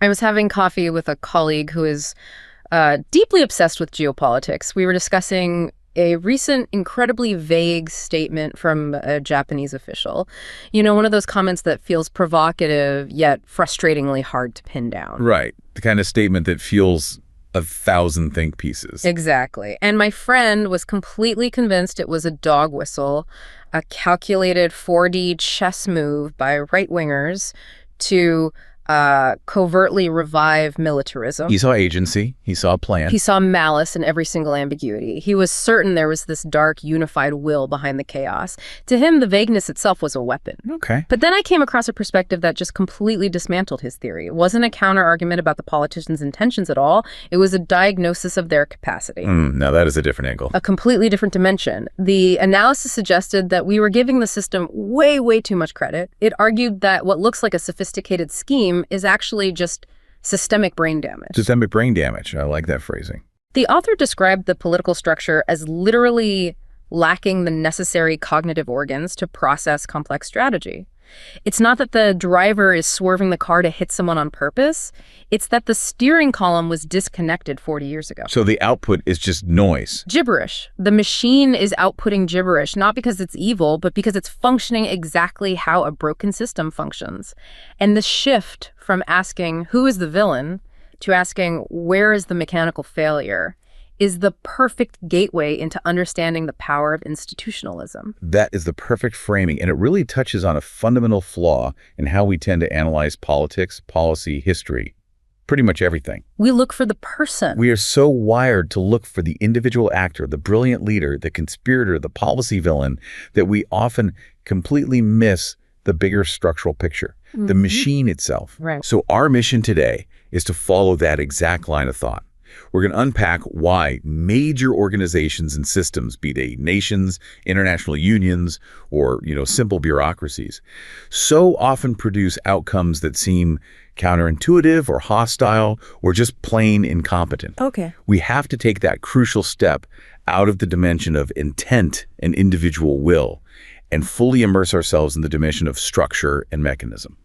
I was having coffee with a colleague who is deeply obsessed with geopolitics. We were discussing a recent incredibly vague statement from a Japanese official. You know, one of those comments that feels provocative yet frustratingly hard to pin down. Right. The kind of statement that fuels 1,000 think pieces. Exactly. And my friend was completely convinced it was a dog whistle, a calculated 4D chess move by right-wingers to covertly revive militarism. He saw agency. He saw a plan. He saw malice in every single ambiguity. He was certain there was this dark, unified will behind the chaos. To him, the vagueness itself was a weapon. Okay. But then I came across a perspective that just completely dismantled his theory. It wasn't a counter-argument about the politicians' intentions at all. It was a diagnosis of their capacity. Now that is a different angle. A completely different dimension. The analysis suggested that we were giving the system way, way too much credit. It argued that what looks like a sophisticated scheme is actually just systemic brain damage. Systemic brain damage. I like that phrasing. The author described the political structure as literally lacking the necessary cognitive organs to process complex strategy. It's not that the driver is swerving the car to hit someone on purpose. It's that the steering column was disconnected 40 years ago. So the output is just noise. Gibberish. The machine is outputting gibberish, not because it's evil, but because it's functioning exactly how a broken system functions. And the shift from asking, who is the villain, to asking, where is the mechanical failure, is the perfect gateway into understanding the power of institutionalism. That is the perfect framing, and it really touches on a fundamental flaw in how we tend to analyze politics, policy, history, pretty much everything. We look for the person. We are so wired to look for the individual actor, the brilliant leader, the conspirator, the policy villain, that we often completely miss the bigger structural picture, the machine itself. Right. So our mission today is to follow that exact line of thought. We're going to unpack why major organizations and systems, be they nations, international unions, or, simple bureaucracies, so often produce outcomes that seem counterintuitive or hostile or just plain incompetent. Okay. We have to take that crucial step out of the dimension of intent and individual will and fully immerse ourselves in the dimension of structure and mechanism.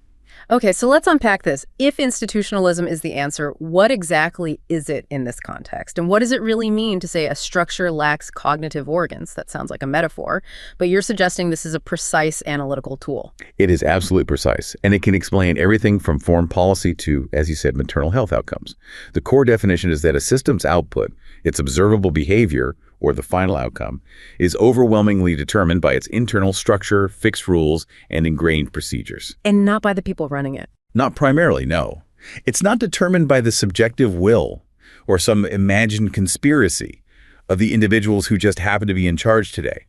Okay, so let's unpack this. If institutionalism is the answer, what exactly is it in this context? And what does it really mean to say a structure lacks cognitive organs? That sounds like a metaphor, but you're suggesting this is a precise analytical tool. It is absolutely precise, and it can explain everything from foreign policy to, as you said, maternal health outcomes. The core definition is that a system's output, its observable behavior, or the final outcome, is overwhelmingly determined by its internal structure, fixed rules, and ingrained procedures. And not by the people running it. Not primarily, no. It's not determined by the subjective will or some imagined conspiracy of the individuals who just happen to be in charge today.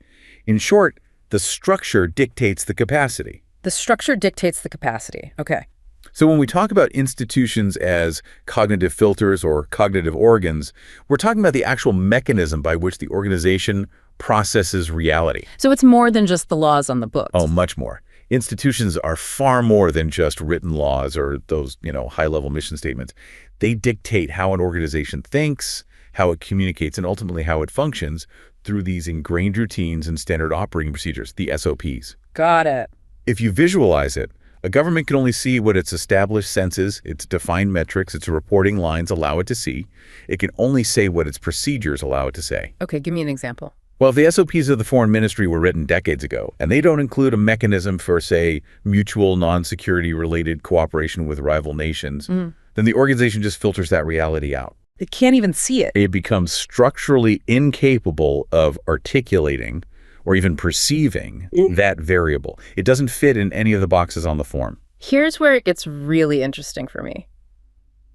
In short, the structure dictates the capacity. The structure dictates the capacity. Okay. So when we talk about institutions as cognitive filters or cognitive organs, we're talking about the actual mechanism by which the organization processes reality. So it's more than just the laws on the books. Oh, much more. Institutions are far more than just written laws or those, high-level mission statements. They dictate how an organization thinks, how it communicates, and ultimately how it functions through these ingrained routines and standard operating procedures, the SOPs. Got it. If you visualize it, a government can only see what its established senses, its defined metrics, its reporting lines allow it to see. It can only say what its procedures allow it to say. Okay, give me an example. Well, if the SOPs of the foreign ministry were written decades ago, and they don't include a mechanism for, say, mutual non-security related cooperation with rival nations, then the organization just filters that reality out. It can't even see it. It becomes structurally incapable of articulating or even perceiving that variable. It doesn't fit in any of the boxes on the form. Here's where it gets really interesting for me.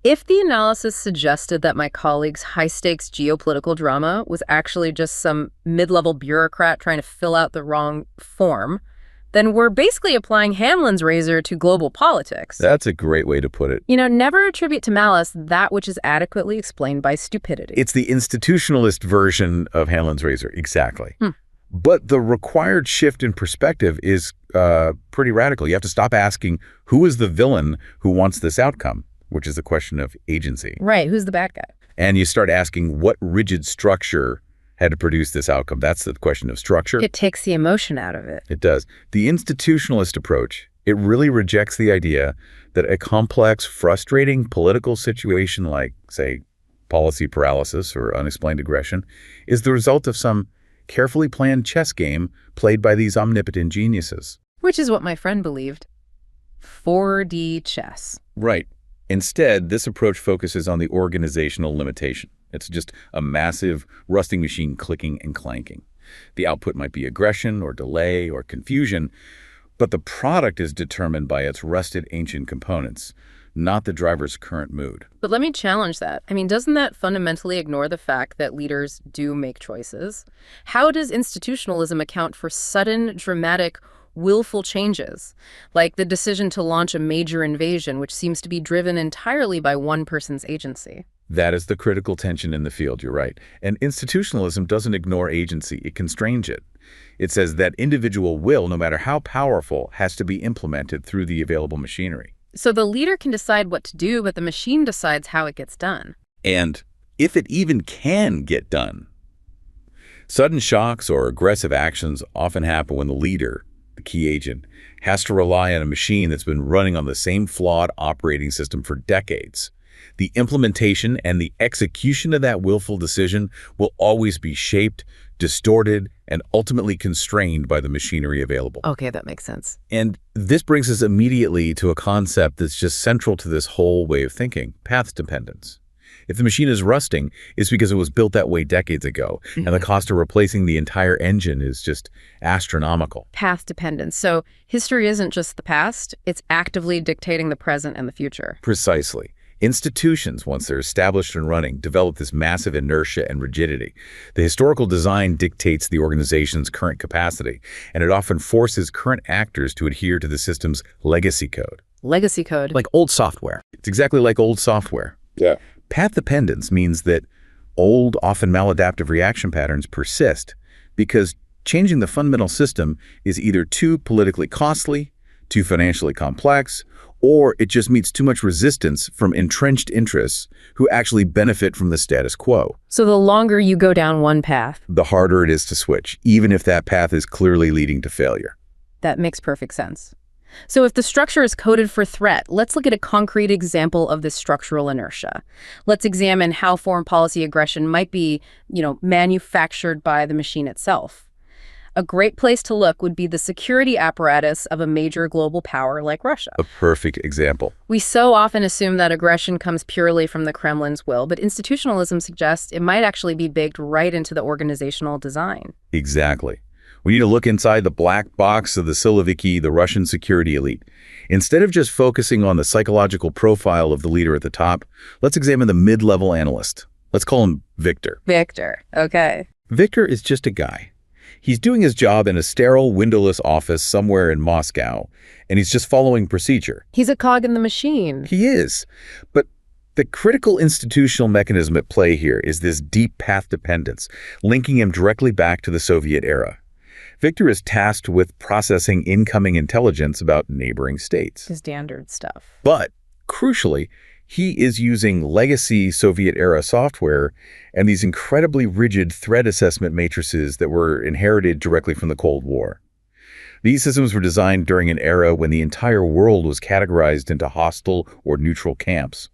If the analysis suggested that my colleague's high-stakes geopolitical drama was actually just some mid-level bureaucrat trying to fill out the wrong form, then we're basically applying Hamlin's razor to global politics. That's a great way to put it. Never attribute to malice that which is adequately explained by stupidity. It's the institutionalist version of Hamlin's razor, exactly. But the required shift in perspective is pretty radical. You have to stop asking, who is the villain who wants this outcome, which is a question of agency. Right, who's the bad guy? And you start asking, what rigid structure had to produce this outcome? That's the question of structure. It takes the emotion out of it. It does. The institutionalist approach It really rejects the idea that a complex, frustrating political situation like, say, policy paralysis or unexplained aggression is the result of some carefully planned chess game played by these omnipotent geniuses. Which is what my friend believed. 4D chess. Right. Instead, this approach focuses on the organizational limitation. It's just a massive, rusting machine clicking and clanking. The output might be aggression or delay or confusion, but the product is determined by its rusted ancient components, not the driver's current mood. But let me challenge that. I mean, doesn't that fundamentally ignore the fact that leaders do make choices? How does institutionalism account for sudden, dramatic, willful changes, like the decision to launch a major invasion, which seems to be driven entirely by one person's agency? That is the critical tension in the field, you're right. And institutionalism doesn't ignore agency, it constrains it. It says that individual will, no matter how powerful, has to be implemented through the available machinery. So the leader can decide what to do, but the machine decides how it gets done. And if it even can get done. Sudden shocks or aggressive actions often happen when the leader, the key agent, has to rely on a machine that's been running on the same flawed operating system for decades. The implementation and the execution of that willful decision will always be shaped, distorted, and ultimately constrained by the machinery available. Okay, that makes sense. And this brings us immediately to a concept that's just central to this whole way of thinking, path dependence. If the machine is rusting, it's because it was built that way decades ago, and the cost of replacing the entire engine is just astronomical. Path dependence. So history isn't just the past, it's actively dictating the present and the future. Precisely. Institutions, once they're established and running, develop this massive inertia and rigidity. The historical design dictates the organization's current capacity, and it often forces current actors to adhere to the system's legacy code. Legacy code. Like old software. It's exactly like old software. Yeah. Path dependence means that old, often maladaptive reaction patterns persist because changing the fundamental system is either too politically costly, too financially complex, or it just meets too much resistance from entrenched interests who actually benefit from the status quo. So the longer you go down one path, the harder it is to switch, even if that path is clearly leading to failure. that makes perfect sense. So if the structure is coded for threat, let's look at a concrete example of this structural inertia. Let's examine how foreign policy aggression might be, manufactured by the machine itself. A great place to look would be the security apparatus of a major global power like Russia. A perfect example. We so often assume that aggression comes purely from the Kremlin's will, but institutionalism suggests it might actually be baked right into the organizational design. Exactly. We need to look inside the black box of the Siloviki, the Russian security elite. Instead of just focusing on the psychological profile of the leader at the top, let's examine the mid-level analyst. Let's call him Victor. Victor, okay. Victor is just a guy. He's doing his job in a sterile, windowless office somewhere in Moscow, and he's just following procedure. He's a cog in the machine. He is. But the critical institutional mechanism at play here is this deep path dependence, linking him directly back to the Soviet era. Victor is tasked with processing incoming intelligence about neighboring states. Standard stuff. But, crucially, he is using legacy Soviet-era software and these incredibly rigid threat assessment matrices that were inherited directly from the Cold War. These systems were designed during an era when the entire world was categorized into hostile or neutral camps.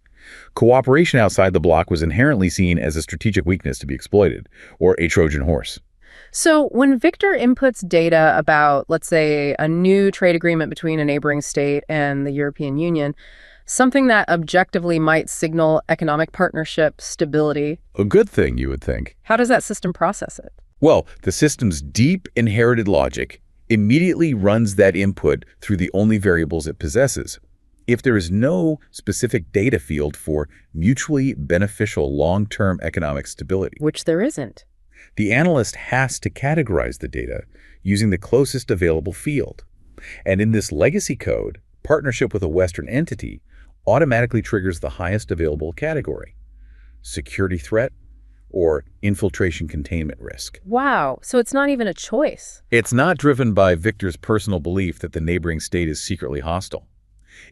Cooperation outside the bloc was inherently seen as a strategic weakness to be exploited, or a Trojan horse. So when Victor inputs data about, let's say, a new trade agreement between a neighboring state and the European Union, something that objectively might signal economic partnership, stability. A good thing, you would think. How does that system process it? Well, the system's deep inherited logic immediately runs that input through the only variables it possesses. If there is no specific data field for mutually beneficial long-term economic stability, Which there isn't. the analyst has to categorize the data using the closest available field. And in this legacy code, partnership with a Western entity automatically triggers the highest available category: security threat or infiltration containment risk. Wow, so it's not even a choice. It's not driven by Victor's personal belief that the neighboring state is secretly hostile.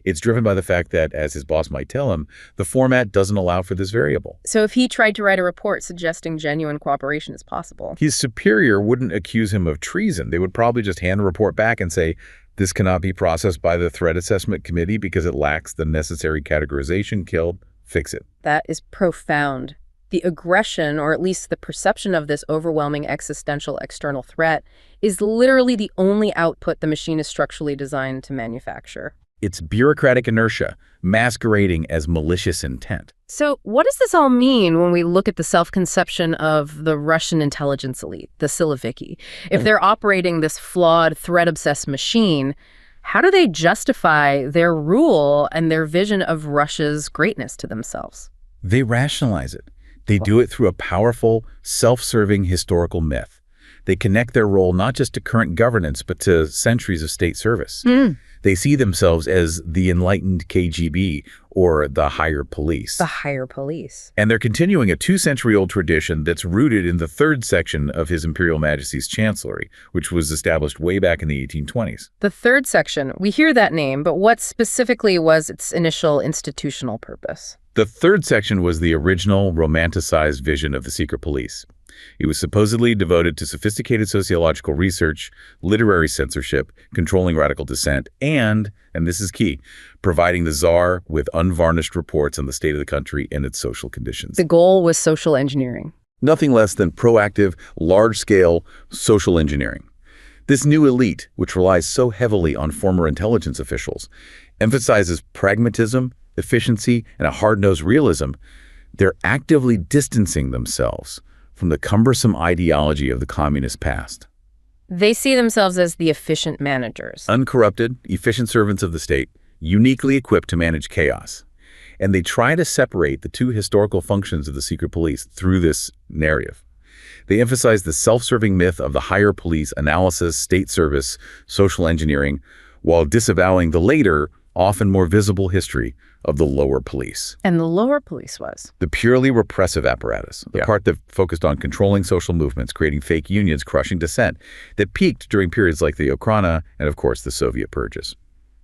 It's driven by the fact that, as his boss might tell him, the format doesn't allow for this variable. So if he tried to write a report suggesting genuine cooperation is possible. His superior wouldn't accuse him of treason. They would probably just hand the report back and say, This cannot be processed by the Threat Assessment Committee because it lacks the necessary categorization. Killed, fix it. That is profound. The aggression, or at least the perception of this overwhelming existential external threat, is literally the only output the machine is structurally designed to manufacture. It's bureaucratic inertia masquerading as malicious intent. So what does this all mean when we look at the self-conception of the Russian intelligence elite, the Siloviki? If they're operating this flawed, threat-obsessed machine, how do they justify their rule and their vision of Russia's greatness to themselves? They rationalize it. They do it through a powerful, self-serving historical myth. They connect their role not just to current governance, but to centuries of state service. They see themselves as the enlightened KGB or the higher police. The higher police. And they're continuing a 2-century-old tradition that's rooted in the 3rd section of His Imperial Majesty's Chancellery, which was established way back in the 1820s. The 3rd section, we hear that name, but what specifically was its initial institutional purpose? The 3rd section was the original romanticized vision of the secret police. It was supposedly devoted to sophisticated sociological research, literary censorship, controlling radical dissent, and this is key, providing the Tsar with unvarnished reports on the state of the country and its social conditions. The goal was social engineering. Nothing less than proactive, large-scale social engineering. This new elite, which relies so heavily on former intelligence officials, emphasizes pragmatism, efficiency, and a hard-nosed realism. They're actively distancing themselves from the cumbersome ideology of the communist past. They see themselves as the efficient managers. Uncorrupted, efficient servants of the state, uniquely equipped to manage chaos. And they try to separate the 2 historical functions of the secret police through this narrative. They emphasize the self-serving myth of the higher police analysis, state service, social engineering, while disavowing the later, often more visible history of the lower police. And the lower police was? The purely repressive apparatus, the part that focused on controlling social movements, creating fake unions, crushing dissent, that peaked during periods like the Okhrana and, of course, the Soviet purges.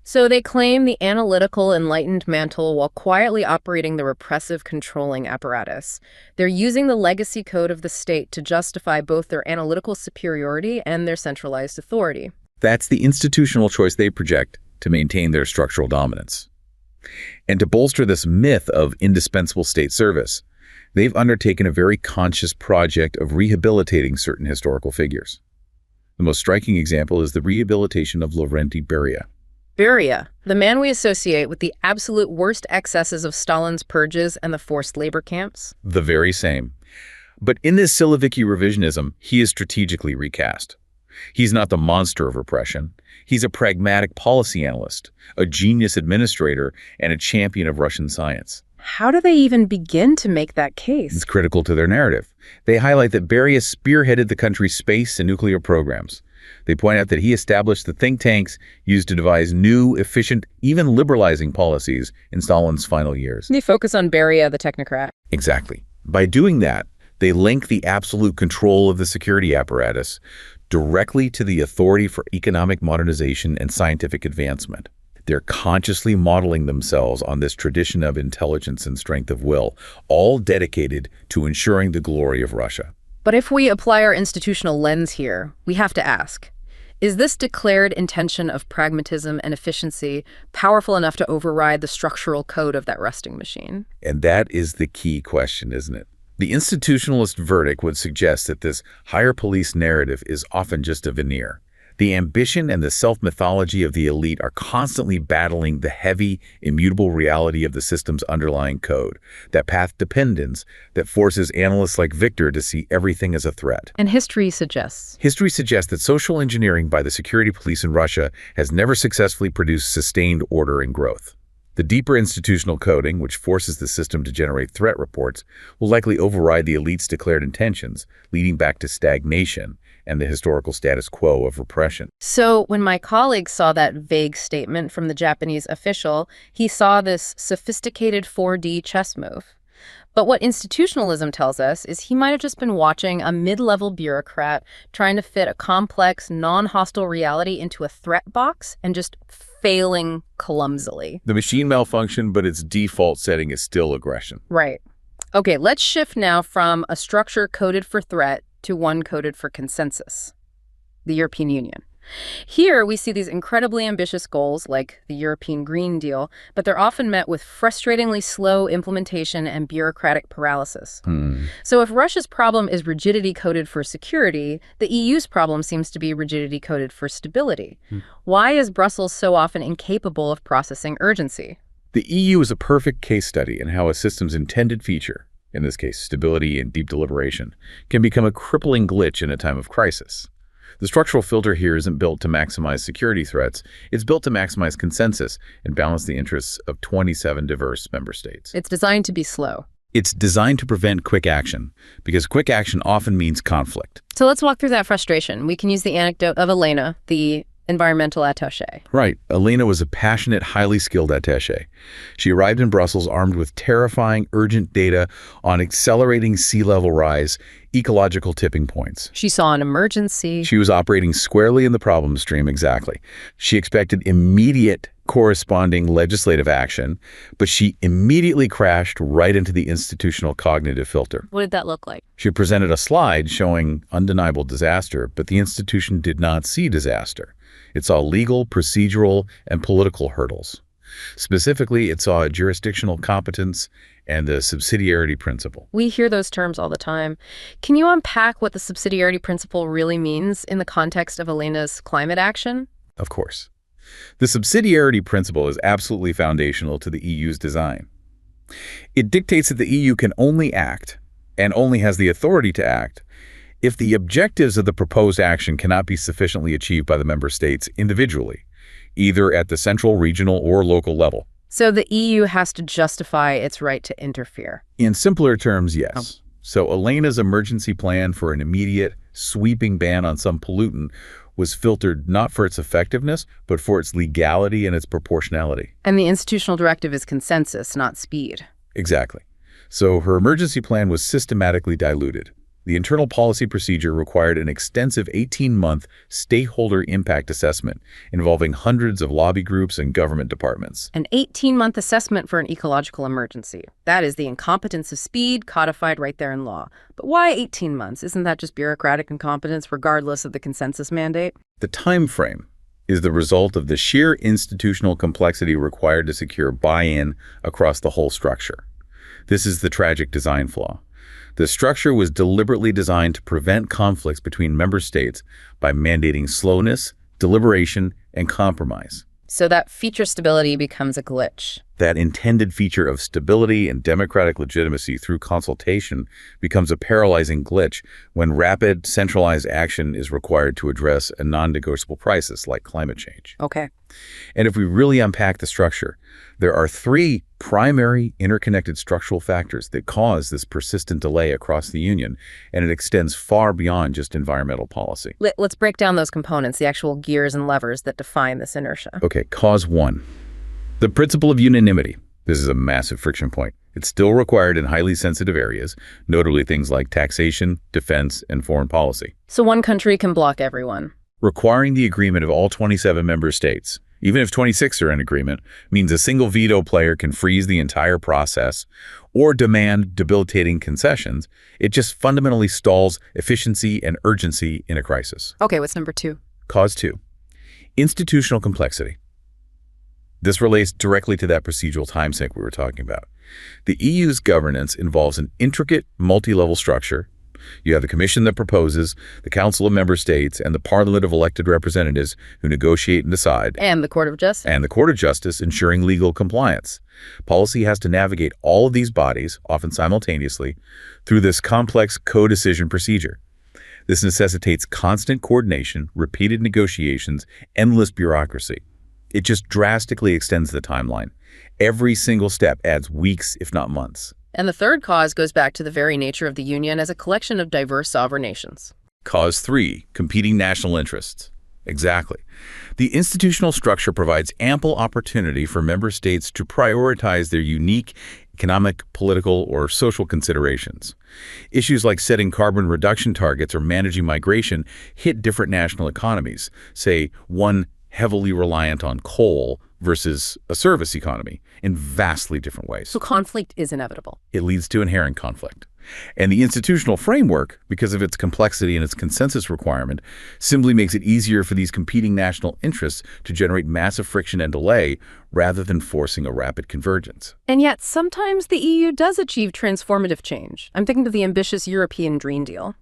So they claim the analytical, enlightened mantle while quietly operating the repressive, controlling apparatus. They're using the legacy code of the state to justify both their analytical superiority and their centralized authority. That's the institutional choice they project to maintain their structural dominance. And to bolster this myth of indispensable state service, they've undertaken a very conscious project of rehabilitating certain historical figures. The most striking example is the rehabilitation of Lavrenti Beria. Beria, the man we associate with the absolute worst excesses of Stalin's purges and the forced labor camps? The very same. But in this Siloviki revisionism, he is strategically recast. He's not the monster of repression. He's a pragmatic policy analyst, a genius administrator, and a champion of Russian science. How do they even begin to make that case? It's critical to their narrative. They highlight that Beria spearheaded the country's space and nuclear programs. They point out that he established the think tanks used to devise new, efficient, even liberalizing policies in Stalin's final years. They focus on Beria, the technocrat. Exactly. By doing that, they link the absolute control of the security apparatus directly to the authority for economic modernization and scientific advancement. They're consciously modeling themselves on this tradition of intelligence and strength of will, all dedicated to ensuring the glory of Russia. But if we apply our institutional lens here, we have to ask, is this declared intention of pragmatism and efficiency powerful enough to override the structural code of that resting machine? And that is the key question, isn't it? The institutionalist verdict would suggest that this higher police narrative is often just a veneer. The ambition and the self-mythology of the elite are constantly battling the heavy, immutable reality of the system's underlying code, that path dependence that forces analysts like Victor to see everything as a threat. And history suggests that social engineering by the security police in Russia has never successfully produced sustained order and growth. The deeper institutional coding, which forces the system to generate threat reports, will likely override the elite's declared intentions, leading back to stagnation and the historical status quo of repression. So when my colleague saw that vague statement from the Japanese official, he saw this sophisticated 4D chess move. But what institutionalism tells us is he might have just been watching a mid-level bureaucrat trying to fit a complex, non-hostile reality into a threat box and just failing clumsily. The machine malfunctioned, but its default setting is still aggression. Right. Okay, let's shift now from a structure coded for threat to one coded for consensus. The European Union. Here, we see these incredibly ambitious goals like the European Green Deal, but they're often met with frustratingly slow implementation and bureaucratic paralysis. So if Russia's problem is rigidity coded for security, the EU's problem seems to be rigidity coded for stability. Why is Brussels so often incapable of processing urgency? The EU is a perfect case study in how a system's intended feature, in this case stability and deep deliberation, can become a crippling glitch in a time of crisis. The structural filter here isn't built to maximize security threats. It's built to maximize consensus and balance the interests of 27 diverse member states. It's designed to be slow. It's designed to prevent quick action, because quick action often means conflict. So let's walk through that frustration. We can use the anecdote of Elena, the environmental attaché. Right. Elena was a passionate, highly skilled attaché. She arrived in Brussels armed with terrifying, urgent data on accelerating sea level rise, ecological tipping points. She saw an emergency. She was operating squarely in the problem stream, exactly. She expected immediate corresponding legislative action, but she immediately crashed right into the institutional cognitive filter. What did that look like? She presented a slide showing undeniable disaster, but the institution did not see disaster. It saw legal, procedural, and political hurdles. Specifically, it saw a jurisdictional competence and the subsidiarity principle. We hear those terms all the time. Can you unpack what the subsidiarity principle really means in the context of Elena's climate action? Of course. The subsidiarity principle is absolutely foundational to the EU's design. It dictates that the EU can only act, and only has the authority to act, if the objectives of the proposed action cannot be sufficiently achieved by the member states individually, either at the central, regional, or local level. So the EU has to justify its right to interfere. In simpler terms, yes. So Elena's emergency plan for an immediate, sweeping ban on some pollutant was filtered not for its effectiveness, but for its legality and its proportionality. And the institutional directive is consensus, not speed. Exactly. So her emergency plan was systematically diluted. The internal policy procedure required an extensive 18-month stakeholder impact assessment involving hundreds of lobby groups and government departments. An 18-month assessment for an ecological emergency. That is the incompetence of speed codified right there in law. But why 18 months? Isn't that just bureaucratic incompetence regardless of the consensus mandate? The time frame is the result of the sheer institutional complexity required to secure buy-in across the whole structure. This is the tragic design flaw. The structure was deliberately designed to prevent conflicts between member states by mandating slowness, deliberation, and compromise. So that feature stability becomes a glitch. That intended feature of stability and democratic legitimacy through consultation becomes a paralyzing glitch when rapid, centralized action is required to address a non-negotiable crisis like climate change. Okay. And if we really unpack the structure, there are three primary interconnected structural factors that cause this persistent delay across the Union, and it extends far beyond just environmental policy. Let's break down those components, the actual gears and levers that define this inertia. Okay, cause one. The principle of unanimity. This is a massive friction point. It's still required in highly sensitive areas, notably things like taxation, defense, and foreign policy. So one country can block everyone. Requiring the agreement of all 27 member states, even if 26 are in agreement, means a single veto player can freeze the entire process or demand debilitating concessions. It just fundamentally stalls efficiency and urgency in a crisis. Okay, what's number two? Cause two. Institutional complexity. This relates directly to that procedural time sink we were talking about. The EU's governance involves an intricate, multi-level structure. You have the Commission that proposes, the Council of Member States, and the Parliament of elected representatives who negotiate and decide. And the Court of Justice. And the Court of Justice ensuring legal compliance. Policy has to navigate all of these bodies, often simultaneously, through this complex co-decision procedure. This necessitates constant coordination, repeated negotiations, endless bureaucracy. It just drastically extends the timeline. Every single step adds weeks, if not months. And the third cause goes back to the very nature of the Union as a collection of diverse sovereign nations. Cause three, competing national interests. Exactly. The institutional structure provides ample opportunity for member states to prioritize their unique economic, political, or social considerations. Issues like setting carbon reduction targets or managing migration hit different national economies, say one heavily reliant on coal versus a service economy, in vastly different ways. So conflict is inevitable. It leads to inherent conflict. And the institutional framework, because of its complexity and its consensus requirement, simply makes it easier for these competing national interests to generate massive friction and delay rather than forcing a rapid convergence. And yet, sometimes the EU does achieve transformative change. I'm thinking of the ambitious European Green Deal.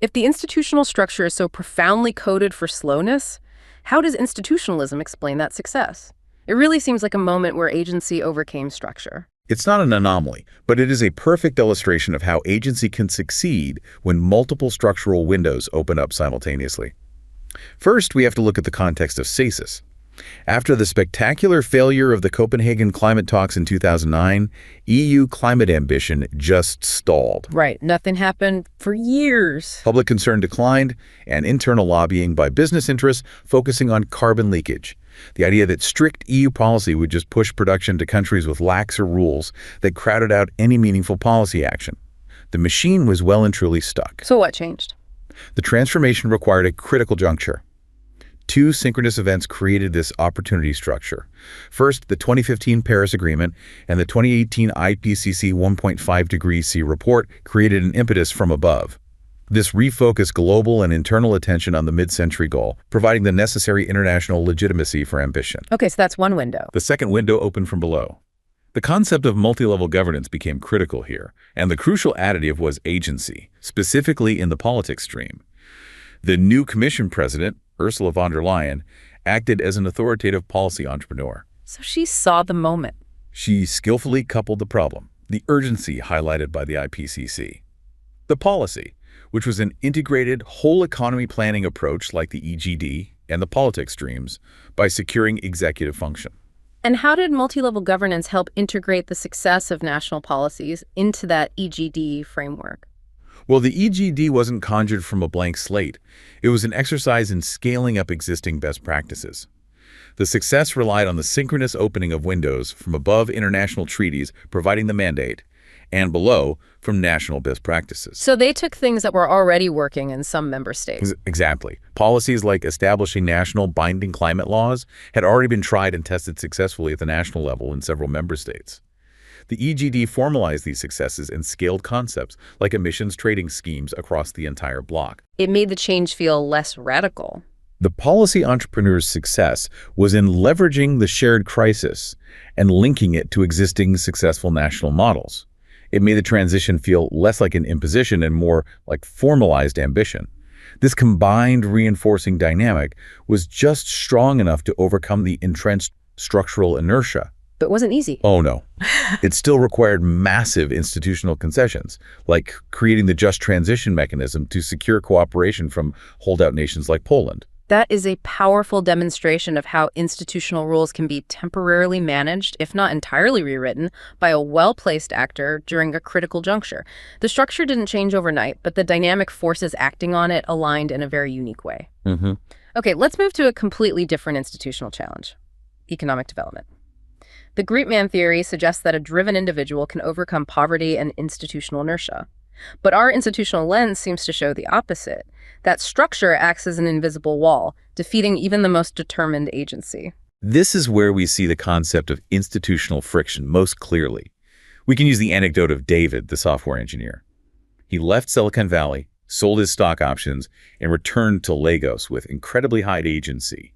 If the institutional structure is so profoundly coded for slowness, how does institutionalism explain that success? It really seems like a moment where agency overcame structure. It's not an anomaly, but it is a perfect illustration of how agency can succeed when multiple structural windows open up simultaneously. First, we have to look at the context of stasis. After the spectacular failure of the Copenhagen climate talks in 2009, EU climate ambition just stalled. Right, nothing happened for years. Public concern declined, and internal lobbying by business interests focusing on carbon leakage. The idea that strict EU policy would just push production to countries with laxer rules that crowded out any meaningful policy action. The machine was well and truly stuck. So what changed? The transformation required a critical juncture. Two synchronous events created this opportunity structure. First, the 2015 Paris Agreement and the 2018 IPCC 1.5 degrees C report created an impetus from above. This refocused global and internal attention on the mid-century goal, providing the necessary international legitimacy for ambition. Okay, so that's one window. The second window opened from below. The concept of multi-level governance became critical here, and the crucial additive was agency, specifically in the politics stream. The new Commission president, Ursula von der Leyen, acted as an authoritative policy entrepreneur. So she saw the moment. She skillfully coupled the problem, the urgency highlighted by the IPCC, the policy, which was an integrated whole economy planning approach like the EGD and the politics streams, by securing executive function. And how did multi-level governance help integrate the success of national policies into that EGD framework? Well, the EGD wasn't conjured from a blank slate. It was an exercise in scaling up existing best practices. The success relied on the synchronous opening of windows from above international treaties providing the mandate, and below from national best practices. So they took things that were already working in some member states. Exactly. Policies like establishing national binding climate laws had already been tried and tested successfully at the national level in several member states. The EGD formalized these successes and scaled concepts like emissions trading schemes across the entire bloc. It made the change feel less radical. The policy entrepreneur's success was in leveraging the shared crisis and linking it to existing successful national models. It made the transition feel less like an imposition and more like formalized ambition. This combined reinforcing dynamic was just strong enough to overcome the entrenched structural inertia. But it wasn't easy. Oh, no. It still required massive institutional concessions, like creating the just transition mechanism to secure cooperation from holdout nations like Poland. That is a powerful demonstration of how institutional rules can be temporarily managed, if not entirely rewritten, by a well-placed actor during a critical juncture. The structure didn't change overnight, but the dynamic forces acting on it aligned in a very unique way. Okay, let's move to a completely different institutional challenge: economic development. The Greatman theory suggests that a driven individual can overcome poverty and institutional inertia. But our institutional lens seems to show the opposite. That structure acts as an invisible wall, defeating even the most determined agency. This is where we see the concept of institutional friction most clearly. We can use the anecdote of David, the software engineer. He left Silicon Valley, sold his stock options, and returned to Lagos with incredibly high agency.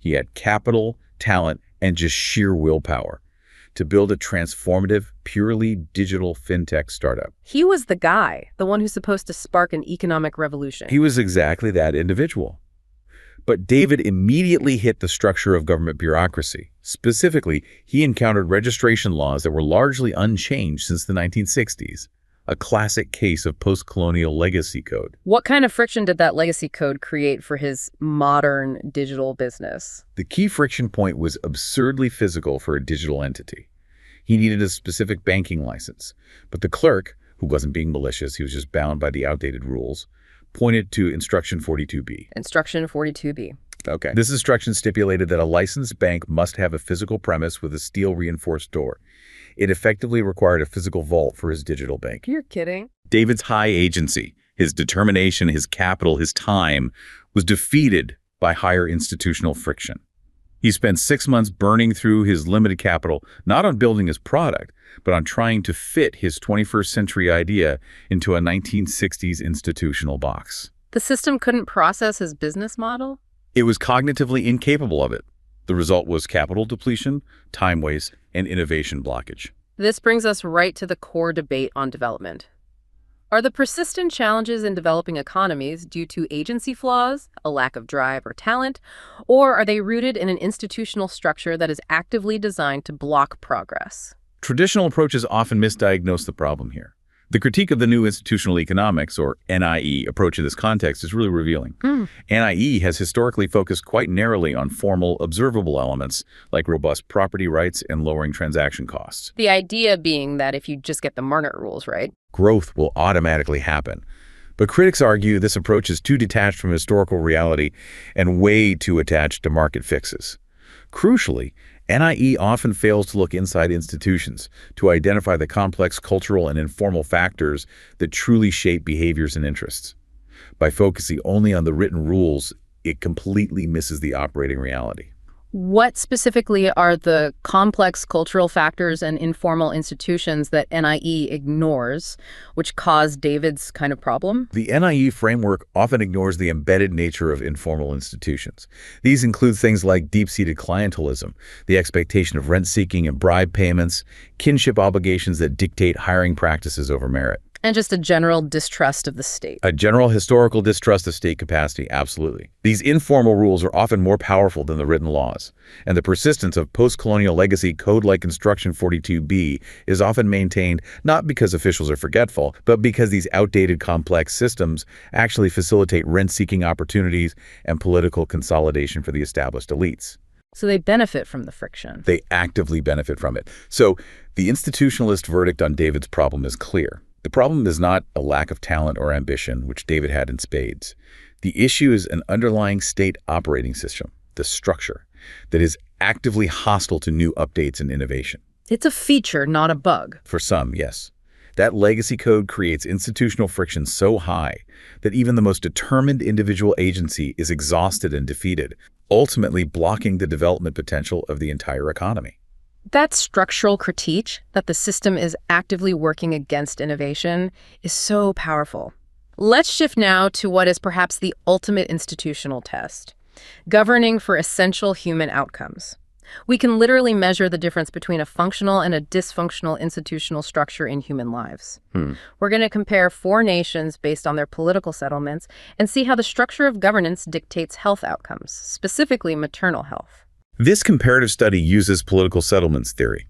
He had capital, talent, and just sheer willpower to build a transformative, purely digital fintech startup. He was the guy, the one who's supposed to spark an economic revolution. He was exactly that individual. But David immediately hit the structure of government bureaucracy. Specifically, he encountered registration laws that were largely unchanged since the 1960s, a classic case of post-colonial legacy code. What kind of friction did that legacy code create for his modern digital business? The key friction point was absurdly physical for a digital entity. He needed a specific banking license, but the clerk, who wasn't being malicious, he was just bound by the outdated rules, pointed to Instruction 42B. Instruction 42B. Okay. This instruction stipulated that a licensed bank must have a physical premise with a steel-reinforced door. It effectively required a physical vault for his digital bank. You're kidding. David's high agency, his determination, his capital, his time, was defeated by higher institutional friction. He spent 6 months burning through his limited capital, not on building his product, but on trying to fit his 21st century idea into a 1960s institutional box. The system couldn't process his business model? It was cognitively incapable of it. The result was capital depletion, time waste, and innovation blockage. This brings us right to the core debate on development. Are the persistent challenges in developing economies due to agency flaws, a lack of drive or talent, or are they rooted in an institutional structure that is actively designed to block progress? Traditional approaches often misdiagnose the problem here. The critique of the new institutional economics, or NIE, approach in this context is really revealing. NIE has historically focused quite narrowly on formal, observable elements like robust property rights and lowering transaction costs. The idea being that if you just get the market rules right, growth will automatically happen. But critics argue this approach is too detached from historical reality and way too attached to market fixes. Crucially, NIE often fails to look inside institutions to identify the complex cultural and informal factors that truly shape behaviors and interests. By focusing only on the written rules, it completely misses the operating reality. what specifically are the complex cultural factors and informal institutions that NIE ignores, which cause David's kind of problem? The NIE framework often ignores the embedded nature of informal institutions. These include things like deep-seated clientelism, the expectation of rent-seeking and bribe payments, kinship obligations that dictate hiring practices over merit. And just a general distrust of the state. A general historical distrust of state capacity, absolutely. These informal rules are often more powerful than the written laws, and the persistence of post-colonial legacy code like Instruction 42B is often maintained not because officials are forgetful, but because these outdated complex systems actually facilitate rent-seeking opportunities and political consolidation for the established elites. So they benefit from the friction. They actively benefit from it. So the institutionalist verdict on David's problem is clear. The problem is not a lack of talent or ambition, which David had in spades. The issue is an underlying state operating system, the structure, that is actively hostile to new updates and innovation. It's a feature, not a bug. For some, yes. That legacy code creates institutional friction so high that even the most determined individual agency is exhausted and defeated, ultimately blocking the development potential of the entire economy. That structural critique, that the system is actively working against innovation, is so powerful. Let's shift now to what is perhaps the ultimate institutional test, governing for essential human outcomes. We can literally measure the difference between a functional and a dysfunctional institutional structure in human lives. We're going to compare 4 nations based on their political settlements and see how the structure of governance dictates health outcomes, specifically maternal health. This comparative study uses political settlements theory,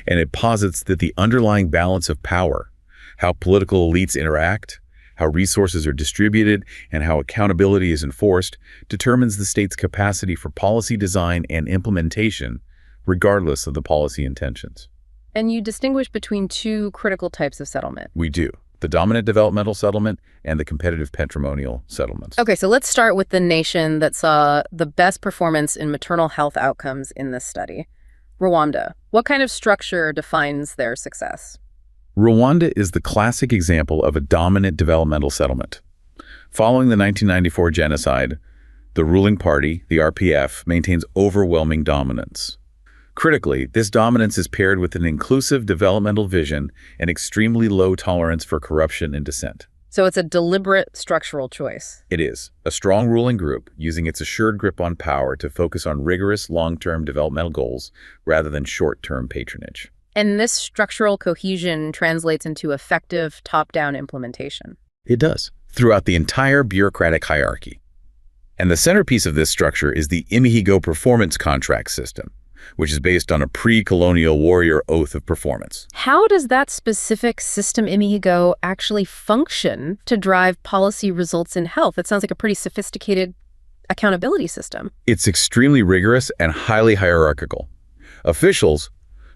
and it posits that the underlying balance of power, how political elites interact, how resources are distributed, and how accountability is enforced, determines the state's capacity for policy design and implementation, regardless of the policy intentions. And you distinguish between 2 critical types of settlement. We do. The dominant developmental settlement and the competitive patrimonial settlements. Okay, so let's start with the nation that saw the best performance in maternal health outcomes in this study, Rwanda. What kind of structure defines their success? Rwanda is the classic example of a dominant developmental settlement. Following the 1994 genocide, the ruling party, the RPF, maintains overwhelming dominance. Critically, this dominance is paired with an inclusive developmental vision and extremely low tolerance for corruption and dissent. So it's a deliberate structural choice. It is a strong ruling group using its assured grip on power to focus on rigorous long-term developmental goals rather than short-term patronage. And this structural cohesion translates into effective top-down implementation. It does, throughout the entire bureaucratic hierarchy. And the centerpiece of this structure is the Imihigo performance contract system, which is based on a pre-colonial warrior oath of performance. How does that specific system Imihigo actually function to drive policy results in health? It sounds like a pretty sophisticated accountability system. It's extremely rigorous and highly hierarchical. Officials,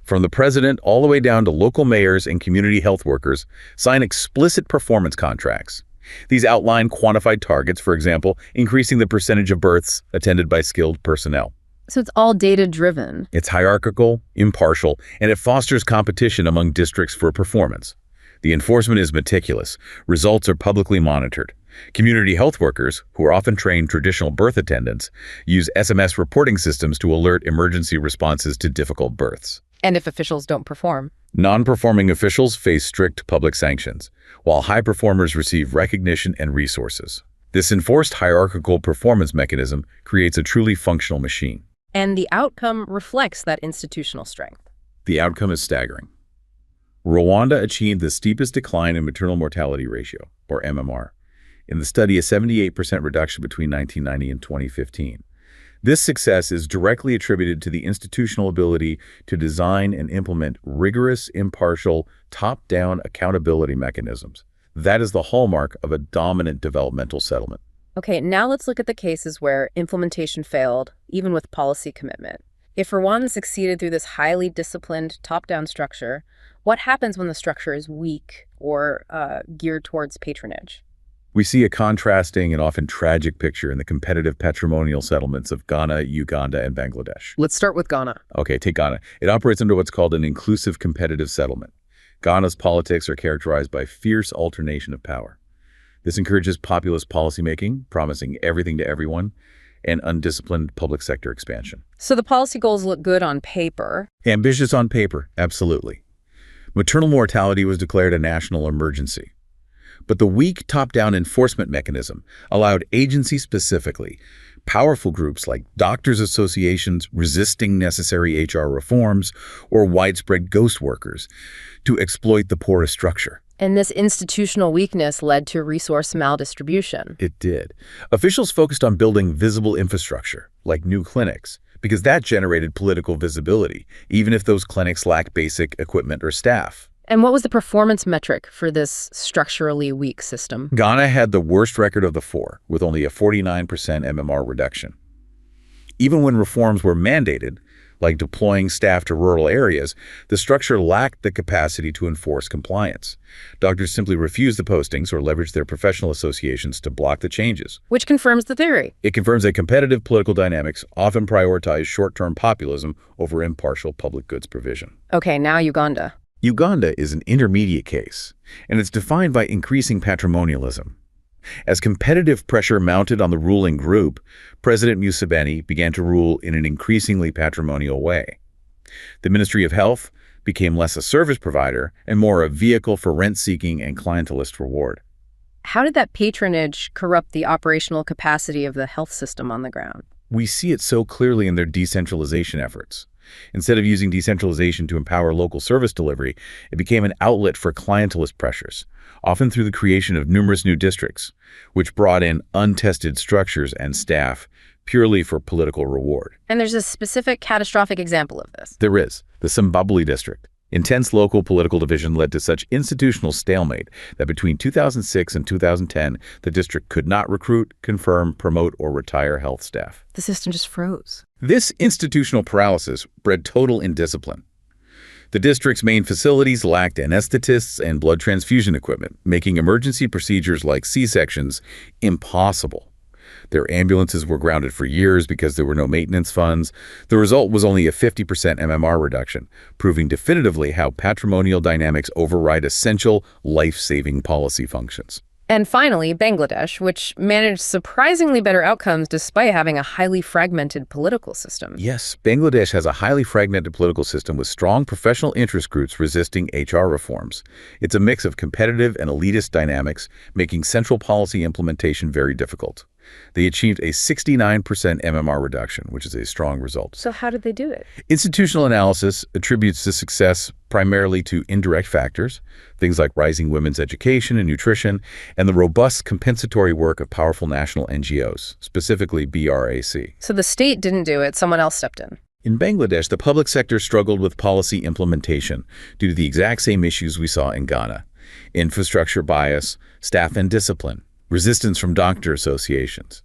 from the president all the way down to local mayors and community health workers, sign explicit performance contracts. These outline quantified targets, for example, increasing the percentage of births attended by skilled personnel. So it's all data-driven. It's hierarchical, impartial, and it fosters competition among districts for performance. The enforcement is meticulous. Results are publicly monitored. Community health workers, who are often trained traditional birth attendants, use SMS reporting systems to alert emergency responses to difficult births. And if officials don't perform? Non-performing officials face strict public sanctions, while high performers receive recognition and resources. This enforced hierarchical performance mechanism creates a truly functional machine. And the outcome reflects that institutional strength. The outcome is staggering. Rwanda achieved the steepest decline in maternal mortality ratio, or MMR. In the study, a 78% reduction between 1990 and 2015. This success is directly attributed to the institutional ability to design and implement rigorous, impartial, top-down accountability mechanisms. That is the hallmark of a dominant developmental settlement. Okay, now let's look at the cases where implementation failed, even with policy commitment. If Rwanda succeeded through this highly disciplined top-down structure, what happens when the structure is weak or geared towards patronage? We see a contrasting and often tragic picture in the competitive patrimonial settlements of Ghana, Uganda, and Bangladesh. Let's start with Ghana. Okay, take Ghana. It operates under what's called an inclusive competitive settlement. Ghana's politics are characterized by fierce alternation of power. This encourages populist policymaking, promising everything to everyone, and undisciplined public sector expansion. So the policy goals look good on paper. Ambitious on paper, absolutely. Maternal mortality was declared a national emergency. But the weak top-down enforcement mechanism allowed agency-specifically powerful groups like doctors' associations resisting necessary HR reforms or widespread ghost workers to exploit the porous structure. And this institutional weakness led to resource maldistribution. It did. Officials focused on building visible infrastructure, like new clinics, because that generated political visibility, even if those clinics lack basic equipment or staff. And what was the performance metric for this structurally weak system? Ghana had the worst record of the four, with only a 49% MMR reduction. Even when reforms were mandated, like deploying staff to rural areas, the structure lacked the capacity to enforce compliance. Doctors simply refused the postings or leveraged their professional associations to block the changes. Which confirms the theory. It confirms that competitive political dynamics often prioritize short-term populism over impartial public goods provision. Okay, now Uganda. Uganda is an intermediate case, and it's defined by increasing patrimonialism. As competitive pressure mounted on the ruling group, President Museveni began to rule in an increasingly patrimonial way. The Ministry of Health became less a service provider and more a vehicle for rent-seeking and clientelist reward. How did that patronage corrupt the operational capacity of the health system on the ground? We see it so clearly in their decentralization efforts. Instead of using decentralization to empower local service delivery, it became an outlet for clientelist pressures, often through the creation of numerous new districts, which brought in untested structures and staff purely for political reward. And there's a specific catastrophic example of this. There is, the Zimbabwe district. Intense local political division led to such institutional stalemate that between 2006 and 2010, the district could not recruit, confirm, promote, or retire health staff. The system just froze. This institutional paralysis bred total indiscipline. The district's main facilities lacked anesthetists and blood transfusion equipment, making emergency procedures like C-sections impossible. Their ambulances were grounded for years because there were no maintenance funds. The result was only a 50% MMR reduction, proving definitively how patrimonial dynamics override essential, life-saving policy functions. And finally, Bangladesh, which managed surprisingly better outcomes despite having a highly fragmented political system. Yes, Bangladesh has a highly fragmented political system with strong professional interest groups resisting HR reforms. It's a mix of competitive and elitist dynamics, making central policy implementation very difficult. They achieved a 69% MMR reduction, which is a strong result. So how did they do it? Institutional analysis attributes this success primarily to indirect factors, things like rising women's education and nutrition, and the robust compensatory work of powerful national NGOs, specifically BRAC. So the state didn't do it, someone else stepped in. In Bangladesh, the public sector struggled with policy implementation due to the exact same issues we saw in Ghana: infrastructure bias, staff indiscipline, resistance from doctor associations.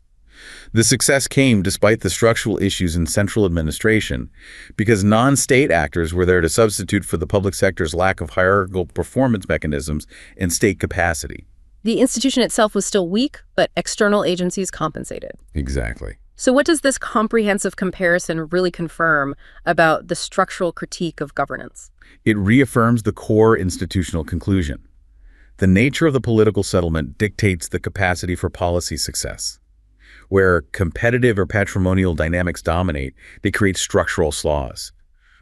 The success came despite the structural issues in central administration because non-state actors were there to substitute for the public sector's lack of hierarchical performance mechanisms and state capacity. The institution itself was still weak, but external agencies compensated. Exactly. So what does this comprehensive comparison really confirm about the structural critique of governance? It reaffirms the core institutional conclusion. The nature of the political settlement dictates the capacity for policy success. Where competitive or patrimonial dynamics dominate, they create structural flaws.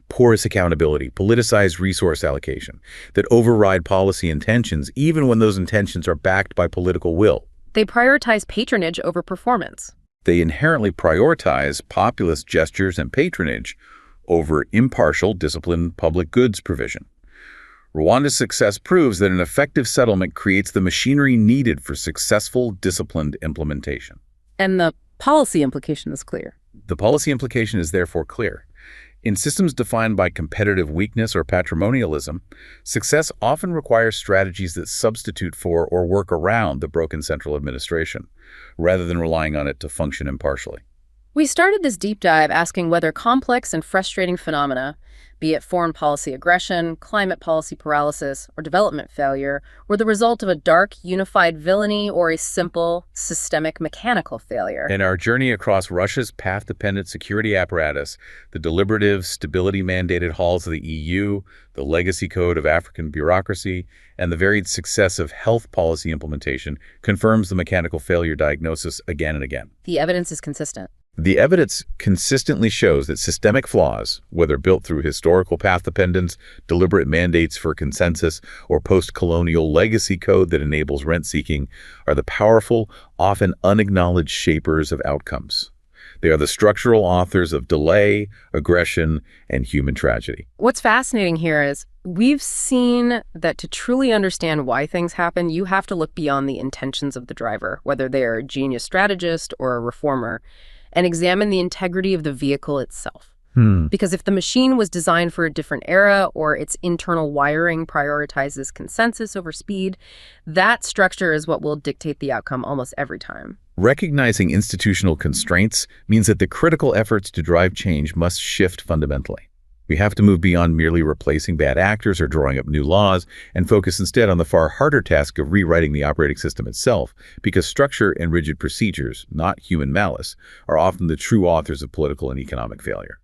Porous accountability, politicized resource allocation that override policy intentions even when those intentions are backed by political will. They prioritize patronage over performance. They inherently prioritize populist gestures and patronage over impartial, disciplined public goods provision. Rwanda's success proves that an effective settlement creates the machinery needed for successful, disciplined implementation. And the policy implication is clear. The policy implication is therefore clear. In systems defined by competitive weakness or patrimonialism, success often requires strategies that substitute for or work around the broken central administration, rather than relying on it to function impartially. We started this deep dive asking whether complex and frustrating phenomena, be it foreign policy aggression, climate policy paralysis, or development failure, were the result of a dark, unified villainy or a simple, systemic, mechanical failure. In our journey across Russia's path-dependent security apparatus, the deliberative, stability-mandated halls of the EU, the legacy code of African bureaucracy, and the varied success of health policy implementation confirms the mechanical failure diagnosis again and again. The evidence is consistent. The evidence consistently shows that systemic flaws, whether built through historical path dependence, deliberate mandates for consensus, or post-colonial legacy code that enables rent-seeking, are the powerful, often unacknowledged shapers of outcomes. They are the structural authors of delay, aggression, and human tragedy. What's fascinating here is we've seen that to truly understand why things happen, you have to look beyond the intentions of the driver, whether they are a genius strategist or a reformer, and examine the integrity of the vehicle itself. Because if the machine was designed for a different era or its internal wiring prioritizes consensus over speed, that structure is what will dictate the outcome almost every time. Recognizing institutional constraints means that the critical efforts to drive change must shift fundamentally. We have to move beyond merely replacing bad actors or drawing up new laws and focus instead on the far harder task of rewriting the operating system itself, because structure and rigid procedures, not human malice, are often the true authors of political and economic failure.